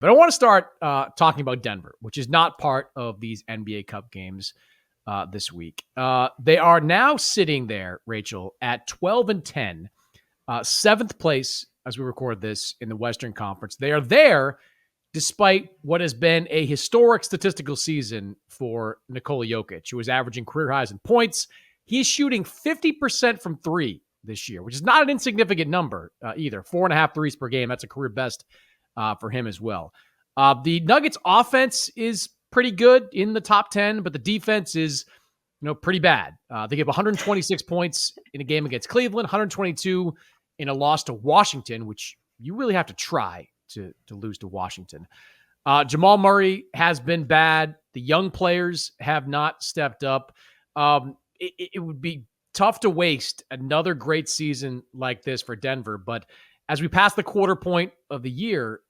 But I want to start talking about Denver, which is not part of these NBA Cup games this week. They are now sitting there, Rachel, at 12-10, seventh place as we record this in the Western Conference. They are there despite what has been a historic statistical season for Nikola Jokic, who is averaging career highs in points. He's shooting 50% from three this year, which is not an insignificant number either. 4.5 threes per game. That's a career best for him as well. The Nuggets offense is pretty good in the top 10, but the defense is, pretty bad. They give 126 points in a game against Cleveland, 122 in a loss to Washington, which you really have to try to lose to Washington. Jamal Murray has been bad. The young players have not stepped up. It would be tough to waste another great season like this for Denver. But as we pass the quarter point of the year,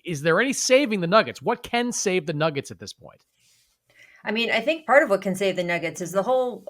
is there any saving the Nuggets? What can save the Nuggets at this point? I mean, I think part of what can save the Nuggets is the whole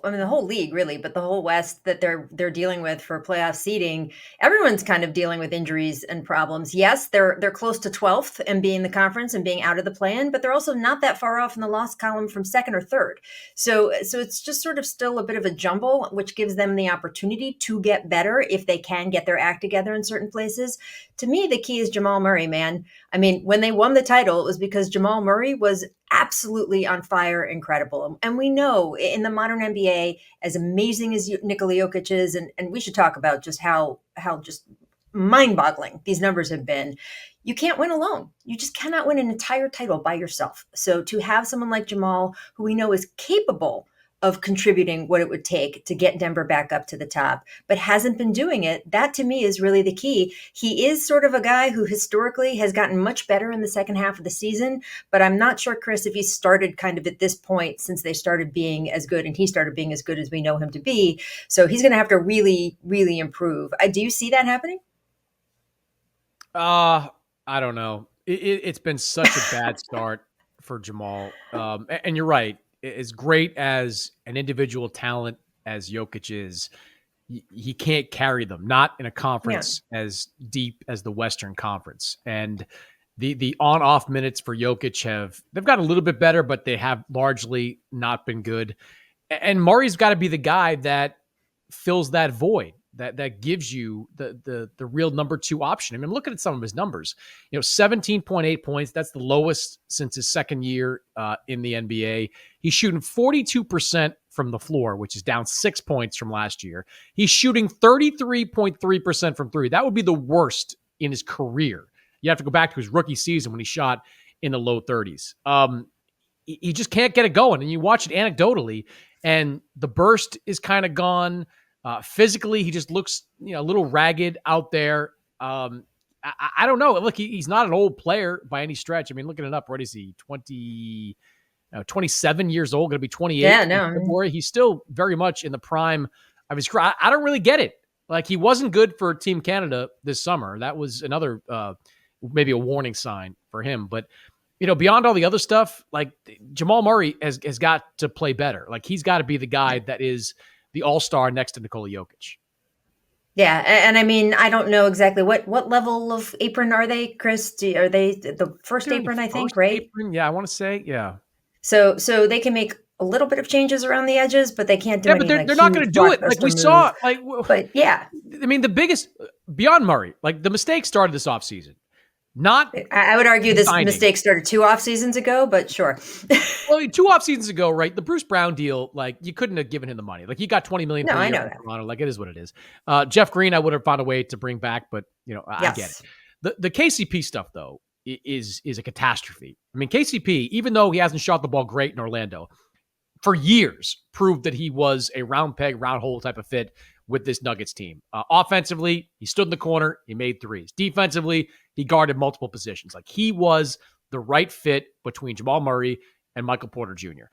league really, but the whole West that they're dealing with for playoff seeding. Everyone's kind of dealing with injuries and problems. Yes, they're close to 12th and being the conference and being out of the play-in, but they're also not that far off in the loss column from second or third. So it's just sort of still a bit of a jumble, which gives them the opportunity to get better if they can get their act together in certain places. To me, the key is Jamal Murray, man. I mean, when they won the title, it was because Jamal Murray was absolutely on fire, incredible. And we know in the modern NBA, as amazing as Nikola Jokic is, and we should talk about just how just mind-boggling these numbers have been, you can't win alone. You just cannot win an entire title by yourself. So to have someone like Jamal, who we know is capable of contributing what it would take to get Denver back up to the top, but hasn't been doing it. That to me is really the key. He is sort of a guy who historically has gotten much better in the second half of the season, but I'm not sure, Chris, if he started kind of at this point since they started being as good and he started being as good as we know him to be. So he's going to have to really, really improve. Do you see that happening? I don't know. It's been such a bad start for Jamal. And you're right. As great as an individual talent as Jokic is, he can't carry them, not in a conference as deep as the Western Conference. And the on-off minutes for Jokic they've got a little bit better, but they have largely not been good. And Murray's got to be the guy that fills that void, that gives you the real number two option. I mean, looking at some of his numbers, 17.8 points. That's the lowest since his second year in the NBA. He's shooting 42% from the floor, which is down 6 points from last year. He's shooting 33.3% from three. That would be the worst in his career. You have to go back to his rookie season when he shot in the low 30s. He just can't get it going. And you watch it anecdotally, and the burst is kind of gone. Physically, he just looks a little ragged out there. I don't know. Look, he's not an old player by any stretch. I mean, looking it up, what is he, 27 years old, going to be 28 Yeah, no. February. He's still very much in the prime of his career. I don't really get it. Like, he wasn't good for Team Canada this summer. That was another maybe a warning sign for him. But, beyond all the other stuff, like, Jamal Murray has got to play better. Like, he's got to be the guy that is the all-star next to Nikola Jokic. Yeah, and I mean, I don't know exactly what level of apron are they, Chris? Are they the first apron, I think, right? Apron, yeah, I want to say, yeah. So they can make a little bit of changes around the edges, but they can't do anything. But they're not going to do it like we saw. But yeah. I mean, the biggest, beyond Murray, like, the mistake started this offseason. I would argue this mistake started 2 off seasons ago, but sure. Well, 2 off seasons ago, right? The Bruce Brown deal, like, you couldn't have given him the money. Like, he got $20 million per year. I know that. Toronto. Like, it is what it is. Jeff Green, I would have found a way to bring back, but I get it. The KCP stuff, though, is a catastrophe. I mean, KCP, even though he hasn't shot the ball great in Orlando, for years proved that he was a round peg, round hole type of fit with this Nuggets team. Offensively, he stood in the corner, he made threes. Defensively, he guarded multiple positions. Like, he was the right fit between Jamal Murray and Michael Porter Jr.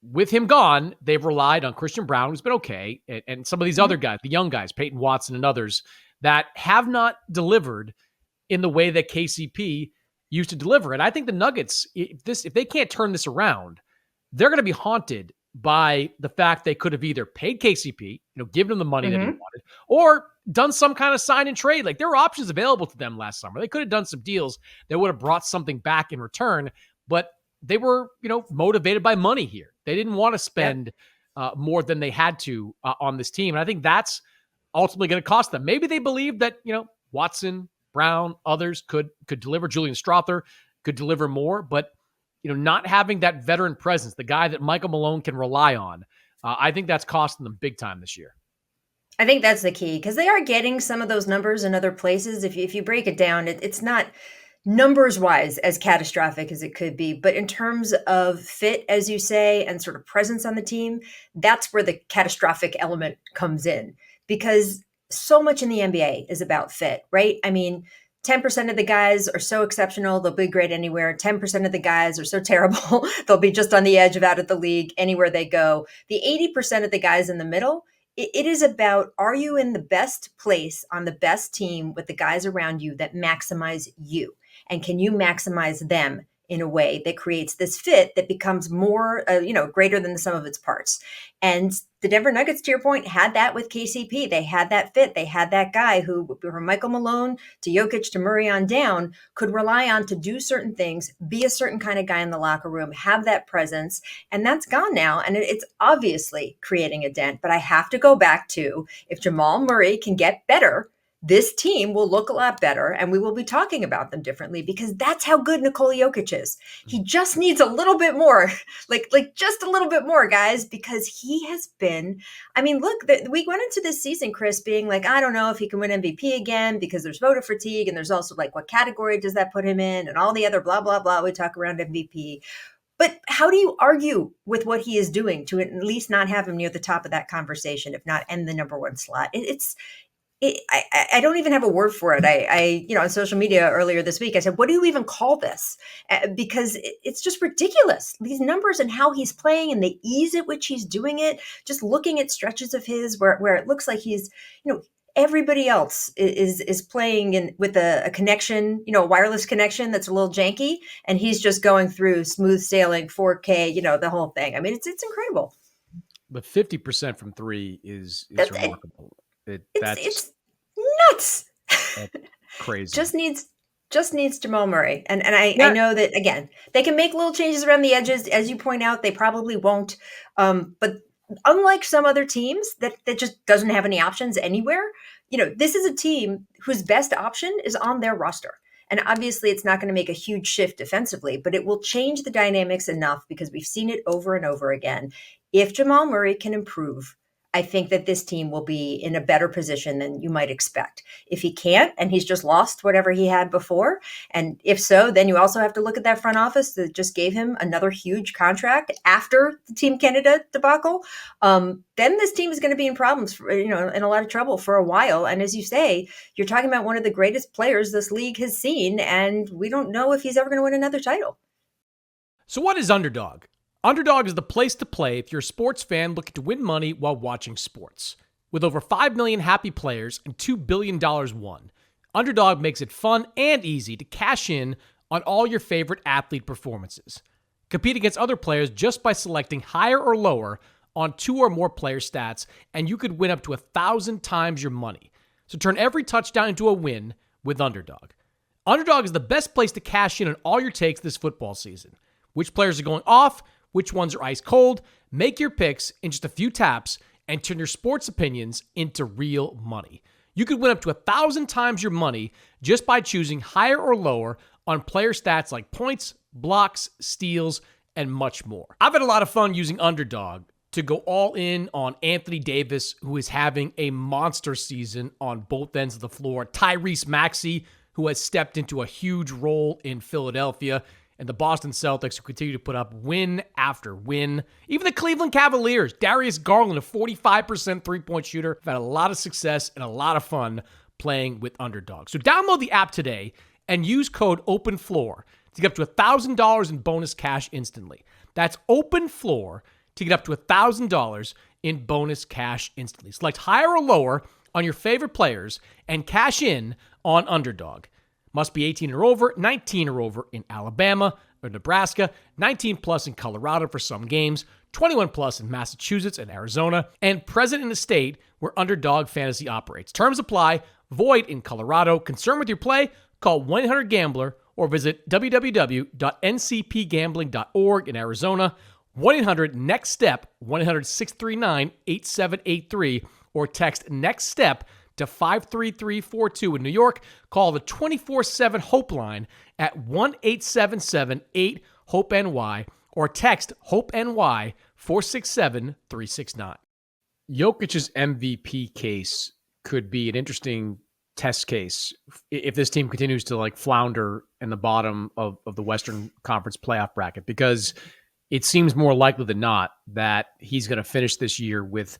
With him gone, they've relied on Christian Brown, who's been okay, and some of these other guys, the young guys, Peyton Watson and others, that have not delivered in the way that KCP used to deliver. And I think the Nuggets, if they can't turn this around, they're going to be haunted by the fact they could have either paid KCP, given him the money that he wanted, or done some kind of sign and trade. Like, there were options available to them last summer. They could have done some deals that would have brought something back in return, but they were, motivated by money here. They didn't want to spend more than they had to on this team. And I think that's ultimately going to cost them. Maybe they believe that, Watson, Brown, others could deliver. Julian Strother could deliver more, but, not having that veteran presence, the guy that Michael Malone can rely on, I think that's costing them big time this year. I think that's the key, because they are getting some of those numbers in other places. If you break it down, it's not numbers wise as catastrophic as it could be, but in terms of fit, as you say, and sort of presence on the team, that's where the catastrophic element comes in, because so much in the NBA is about fit, right? I mean, 10% of the guys are so exceptional, they'll be great anywhere. 10% of the guys are so terrible, they'll be just on the edge of out of the league anywhere they go. The 80% of the guys in the middle, it is about, are you in the best place on the best team with the guys around you that maximize you? And can you maximize them in a way that creates this fit that becomes more, greater than the sum of its parts? And the Denver Nuggets, to your point, had that with KCP. They had that fit. They had that guy who, from Michael Malone to Jokic to Murray on down, could rely on to do certain things, be a certain kind of guy in the locker room, have that presence. And that's gone now. And it's obviously creating a dent. But I have to go back to, if Jamal Murray can get better, this team will look a lot better, and we will be talking about them differently, because that's how good Nikola Jokic is. He just needs a little bit more, like just a little bit more, guys, because he has been, look, we went into this season, Chris, being like, I don't know if he can win MVP again, because there's voter fatigue, and there's also like, what category does that put him in, and all the other blah, blah, blah we talk around MVP. But how do you argue with what he is doing to at least not have him near the top of that conversation, if not end the number one slot? I don't even have a word for it. I on social media earlier this week, I said, what do you even call this? Because it's just ridiculous. These numbers and how he's playing and the ease at which he's doing it, just looking at stretches of his where it looks like he's, everybody else is playing with a connection, a wireless connection that's a little janky, and he's just going through smooth sailing 4K, the whole thing. It's incredible. But 50% from three is remarkable. It's nuts. That's crazy. Just needs Jamal Murray. And I know that, again, they can make little changes around the edges. As you point out, they probably won't. But unlike some other teams that just doesn't have any options anywhere, this is a team whose best option is on their roster. And obviously it's not going to make a huge shift defensively, but it will change the dynamics enough, because we've seen it over and over again. If Jamal Murray can improve, I think that this team will be in a better position than you might expect. If he can't, and he's just lost whatever he had before, and if so, then you also have to look at that front office that just gave him another huge contract after the Team Canada debacle. Then this team is going to be in problems, in a lot of trouble for a while. And as you say, you're talking about one of the greatest players this league has seen, and we don't know if he's ever going to win another title. So what is Underdog? Underdog is the place to play if you're a sports fan looking to win money while watching sports. With over 5 million happy players and $2 billion won, Underdog makes it fun and easy to cash in on all your favorite athlete performances. Compete against other players just by selecting higher or lower on 2 or more player stats, and you could win up to 1,000 times your money. So turn every touchdown into a win with Underdog. Underdog is the best place to cash in on all your takes this football season. Which players are going off, which ones are ice cold. Make your picks in just a few taps and turn your sports opinions into real money. You could win up to 1,000 times your money just by choosing higher or lower on player stats like points, blocks, steals, and much more. I've had a lot of fun using Underdog to go all in on Anthony Davis, who is having a monster season on both ends of the floor. Tyrese Maxey, who has stepped into a huge role in Philadelphia. And the Boston Celtics, who continue to put up win after win. Even the Cleveland Cavaliers, Darius Garland, a 45% three-point shooter, have had a lot of success and a lot of fun playing with Underdog. So download the app today and use code OPENFLOOR to get up to $1,000 in bonus cash instantly. That's OPENFLOOR to get up to $1,000 in bonus cash instantly. Select higher or lower on your favorite players and cash in on Underdog. Must be 18 or over, 19 or over in Alabama or Nebraska, 19 plus in Colorado for some games, 21 plus in Massachusetts and Arizona, and present in the state where Underdog Fantasy operates. Terms apply. Void in Colorado. Concerned with your play? Call 1-800-GAMBLER or visit www.ncpgambling.org in Arizona. 1-800-NEXT-STEP, 1-800-639-8783, or text NEXT STEP to 53342 in New York. Call the 24/7 Hope line at 1-877-8-HOPE-NY or text HOPE-NY 467-369. Jokic's MVP case could be an interesting test case if this team continues to like flounder in the bottom of the Western Conference playoff bracket, because it seems more likely than not that he's going to finish this year with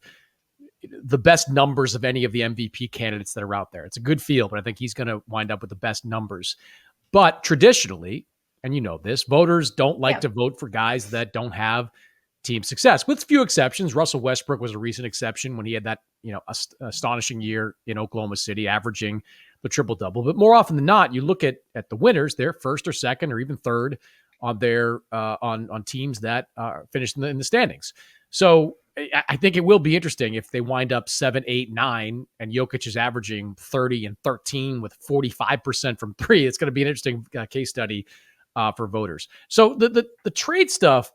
the best numbers of any of the MVP candidates that are out there. It's a good field, but I think he's going to wind up with the best numbers. But traditionally, and you know this, voters don't like to vote for guys that don't have team success, with few exceptions. Russell Westbrook was a recent exception when he had that, astonishing year in Oklahoma City, averaging the triple-double. But more often than not, you look at the winners, they're first or second or even third on their on teams that finished in the standings. So I think it will be interesting if they wind up 7, 8, 9, and Jokic is averaging 30 and 13 with 45% from three. It's going to be an interesting case study for voters. So the trade stuff,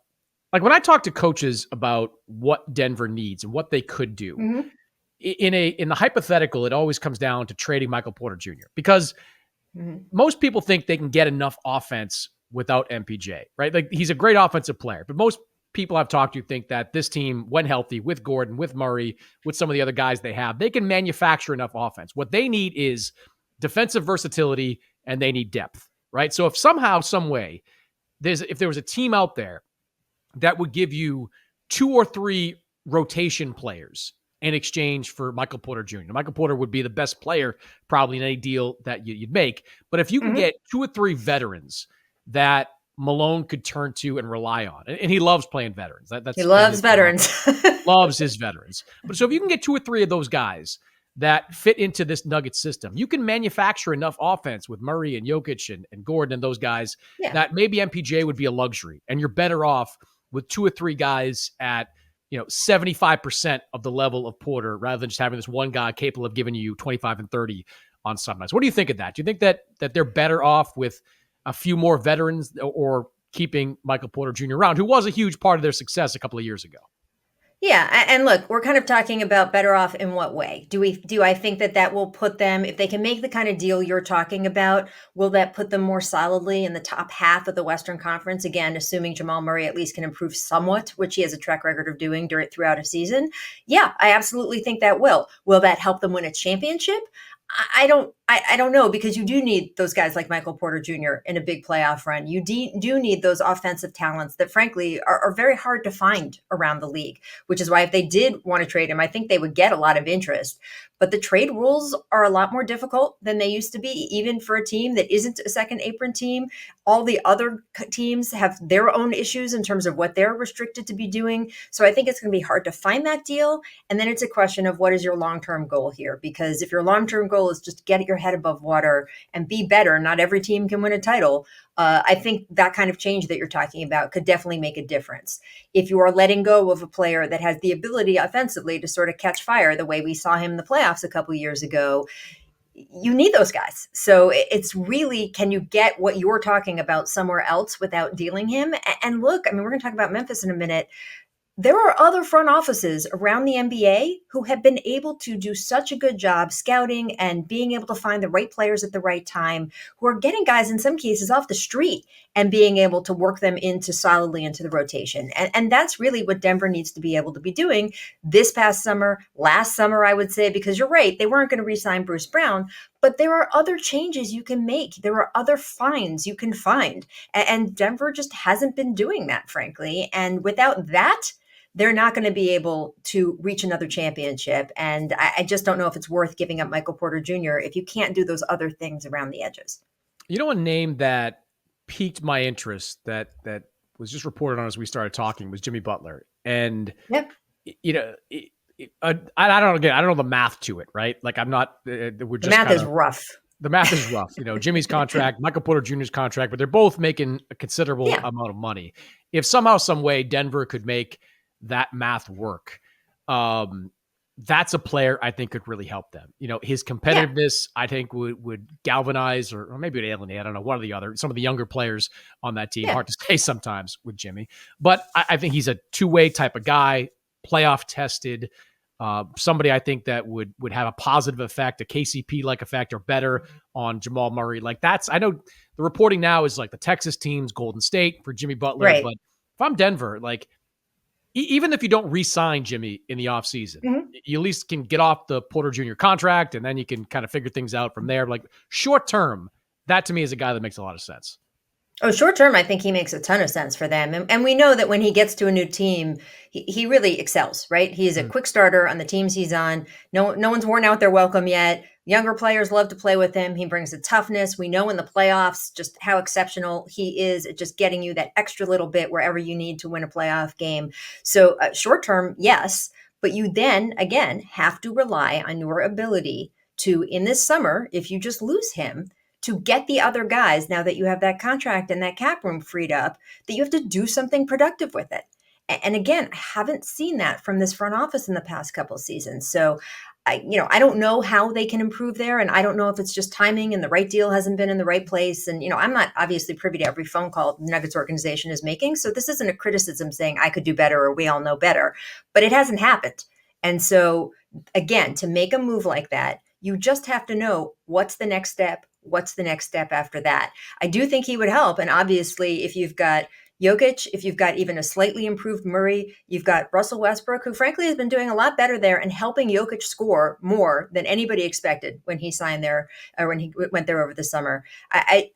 like when I talk to coaches about what Denver needs and what they could do, in the hypothetical, it always comes down to trading Michael Porter Jr. because most people think they can get enough offense without MPJ, right? Like he's a great offensive player, but most people I've talked to think that this team, when healthy, with Gordon, with Murray, with some of the other guys they have, they can manufacture enough offense. What they need is defensive versatility, and they need depth, right? So if somehow, some way, if there was a team out there that would give you 2 or 3 rotation players in exchange for Michael Porter Jr. Michael Porter would be the best player probably in any deal that you'd make. But if you can get 2 or 3 veterans that Malone could turn to and rely on, and he loves playing veterans. He loves veterans. Loves his veterans. But so if you can get 2 or 3 of those guys that fit into this Nuggets system, you can manufacture enough offense with Murray and Jokic and Gordon and those guys that maybe MPJ would be a luxury, and you're better off with 2 or 3 guys at 75% of the level of Porter, rather than just having this one guy capable of giving you 25 and 30 on some nights. What do you think of that? Do you think that they're better off with a few more veterans or keeping Michael Porter Jr. around, who was a huge part of their success a couple of years ago? Yeah, and look, we're kind of talking about better off in what way? Do I think that will put them, if they can make the kind of deal you're talking about, will that put them more solidly in the top half of the Western Conference? Again, assuming Jamal Murray at least can improve somewhat, which he has a track record of doing throughout a season. Yeah, I absolutely think that will. Will that help them win a championship? I don't know, because you do need those guys like Michael Porter Jr. in a big playoff run. You do need those offensive talents that, frankly, are very hard to find around the league, which is why if they did want to trade him, I think they would get a lot of interest. But the trade rules are a lot more difficult than they used to be, even for a team that isn't a second apron team. All the other teams have their own issues in terms of what they're restricted to be doing. So I think it's going to be hard to find that deal. And then it's a question of what is your long-term goal here? Because if your long-term goal is just get your head above water and be better, not every team can win a title. I think that kind of change that you're talking about could definitely make a difference. If you are letting go of a player that has the ability offensively to sort of catch fire the way we saw him in the playoffs a couple years ago, you need those guys. So it's really, can you get what you're talking about somewhere else without dealing him? And look, I mean, we're going to talk about Memphis in a minute. There are other front offices around the NBA who have been able to do such a good job scouting and being able to find the right players at the right time, who are getting guys in some cases off the street and being able to work them solidly into the rotation. And that's really what Denver needs to be able to be doing this past summer, last summer, I would say, because you're right, they weren't going to re-sign Bruce Brown, but there are other changes you can make. There are other finds you can find. And Denver just hasn't been doing that, frankly. And without that, they're not going to be able to reach another championship. And I just don't know if it's worth giving up Michael Porter Jr. if you can't do those other things around the edges. You know, a name that piqued my interest that was just reported on as we started talking was Jimmy Butler. And, I don't know the math to it, right? Like I'm not, we're just the math is rough. The math is rough. Jimmy's contract, Michael Porter Jr.'s contract, but they're both making a considerable amount of money. If somehow, some way Denver could make that math work, that's a player I think could really help them. His Yeah. competitiveness, I think, would galvanize, or maybe it would alienate. I don't know, one or the other. Some of the younger players on that team. Yeah. Hard to say sometimes with Jimmy, but I think he's a two-way type of guy, playoff tested. Somebody I think that would have a positive effect, a KCP like effect or better on Jamal Murray. Like I know the reporting now is like the Texas teams, Golden State for Jimmy Butler, Right. but if I'm Denver, like even if you don't re-sign Jimmy in the offseason, Mhm. you at least can get off the Porter Jr. contract, and then you can kind of figure things out from there. Like short term, that to me is a guy that makes a lot of sense. Oh, short term, I think he makes a ton of sense for them. And we know that when he gets to a new team, he really excels, right? He's a Mm. quick starter on the teams he's on. No one's worn out their welcome yet. Younger players love to play with him. He brings a toughness. We know in the playoffs just how exceptional he is at just getting you that extra little bit wherever you need to win a playoff game. So, short term, yes. But you then, again, have to rely on your ability to, in this summer, if you just lose him, to get the other guys now that you have that contract and that cap room freed up, that you have to do something productive with it. And again, I haven't seen that from this front office in the past couple of seasons. So I don't know how they can improve there. And I don't know if it's just timing and the right deal hasn't been in the right place. And, I'm not obviously privy to every phone call the Nuggets organization is making. So this isn't a criticism saying I could do better or we all know better, but it hasn't happened. And so again, to make a move like that, you just have to know what's the next step. What's the next step after that? I do think he would help. And obviously, if you've got Jokic, if you've got even a slightly improved Murray, you've got Russell Westbrook, who frankly has been doing a lot better there and helping Jokic score more than anybody expected when he signed there or when he went there over the summer. I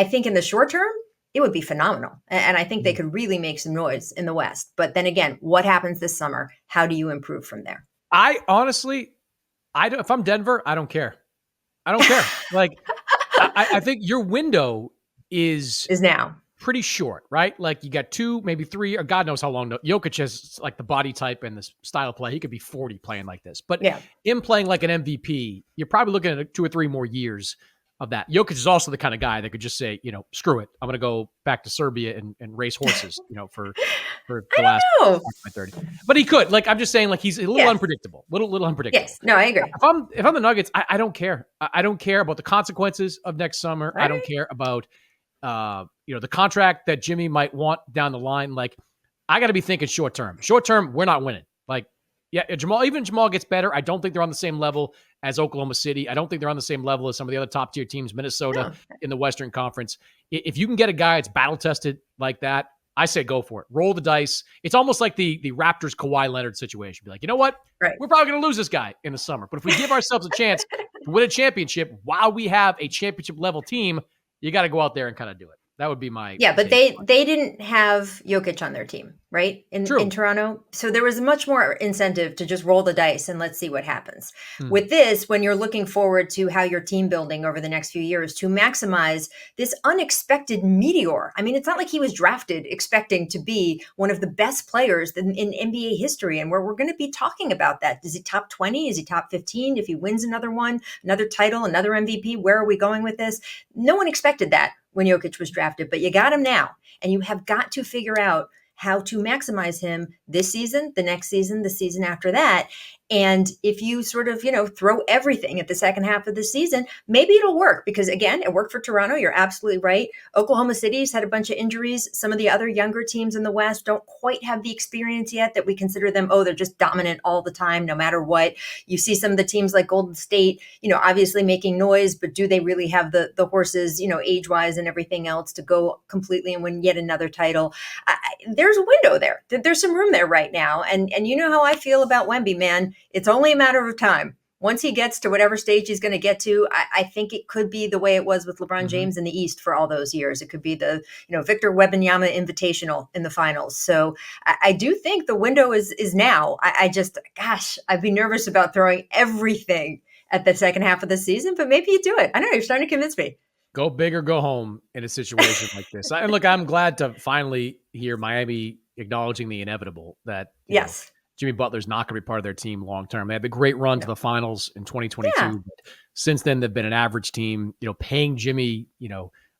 think in the short term, it would be phenomenal. And I think they could really make some noise in the West. But then again, what happens this summer? How do you improve from there? I honestly, if I'm Denver, I don't care. I don't care. Like, I think your window is now. pretty short, right? Like you got 2, maybe 3, or God knows how long. Jokic has like the body type and the style of play. He could be 40 playing like this. But Yeah. in playing like an MVP, you're probably looking at 2 or 3 more years of that. Jokic is also the kind of guy that could just say, screw it. I'm going to go back to Serbia and race horses, for the last know. 30. But he could. Like, I'm just saying, like, he's a little Yes. unpredictable. Little unpredictable. Yes. No, I agree. If I'm the Nuggets, I don't care. I don't care about the consequences of next summer. All I don't right. care about the contract that Jimmy might want down the line. Like, I got to be thinking short term. Short term, we're not winning. Like, yeah, Jamal gets better. I don't think they're on the same level as Oklahoma City. I don't think they're on the same level as some of the other top tier teams, Minnesota in the Western Conference. If you can get a guy that's battle tested like that, I say go for it. Roll the dice. It's almost like the Raptors Kawhi Leonard situation. Be like, you know what? Right. We're probably going to lose this guy in the summer. But if we give ourselves a chance to win a championship while we have a championship level team, you got to go out there and kind of do it. That would be my but they didn't have Jokic on their team, right? In Toronto. So there was much more incentive to just roll the dice and let's see what happens. With this, when you're looking forward to how your team building over the next few years to maximize this unexpected meteor. I mean, it's not like he was drafted expecting to be one of the best players in NBA history. And we're going to be talking about that. Is he top 20? Is he top 15? If he wins another one, another title, another MVP, where are we going with this? No one expected that when Jokic was drafted, but you got him now, and you have got to figure out how to maximize him this season, the next season, the season after that. And if you sort of, throw everything at the second half of the season, maybe it'll work because, again, it worked for Toronto. You're absolutely right. Oklahoma City's had a bunch of injuries. Some of the other younger teams in the West don't quite have the experience yet that we consider them, they're just dominant all the time, no matter what. You see some of the teams like Golden State, obviously making noise, but do they really have the horses, age-wise and everything else to go completely and win yet another title? There's a window there. There's some room there right now. And you know how I feel about Wemby, man. It's only a matter of time. Once he gets to whatever stage he's going to get to, I think it could be the way it was with LeBron James in the East for all those years. It could be the, Victor Wembanyama Invitational in the finals. So I do think the window is now. I'd be nervous about throwing everything at the second half of the season, but maybe you do it. I don't know. You're starting to convince me. Go big or go home in a situation like this. And look, I'm glad to finally hear Miami acknowledging the inevitable that yes. Jimmy Butler's not going to be part of their team long term. They had the great run to the finals in 2022. Yeah. But since then, they've been an average team. Paying Jimmy,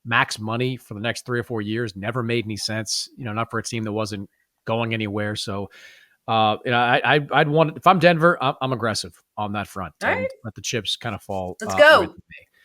max money for the next 3 or 4 years never made any sense. Not for a team that wasn't going anywhere. So, I'd want, if I'm Denver, I'm aggressive on that front All right, and let the chips kind of fall let's away go. from me.